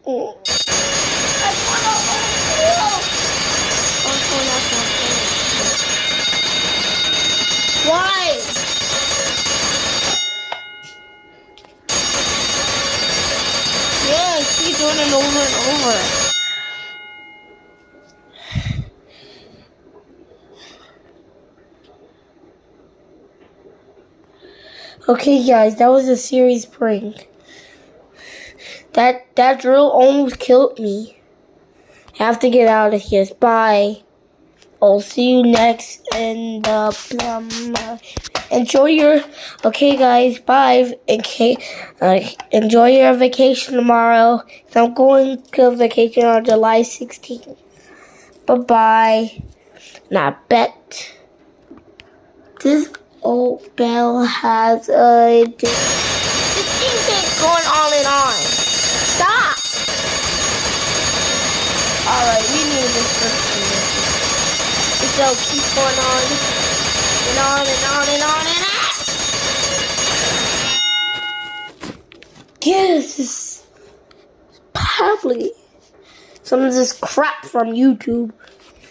Oh. I wanna Why? Yeah, keep doing it over and over. Okay, guys, that was a serious prank. That drill almost killed me. I have to get out of here. Bye. I'll see you next in the enjoy your guys, bye. Okay, enjoy your vacation tomorrow. So I'm going to vacation on July 16th. Bye. And I bet this old bell has a this thing keeps going on and on. Stop. Alright, we need this person. So keep going on and on and on and on and on. Yes, probably some of this crap from YouTube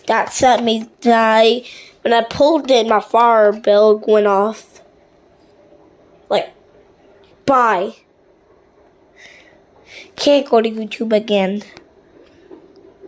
that set me die. When I pulled it, my fire bell went off. Like, bye. Can't go to YouTube again.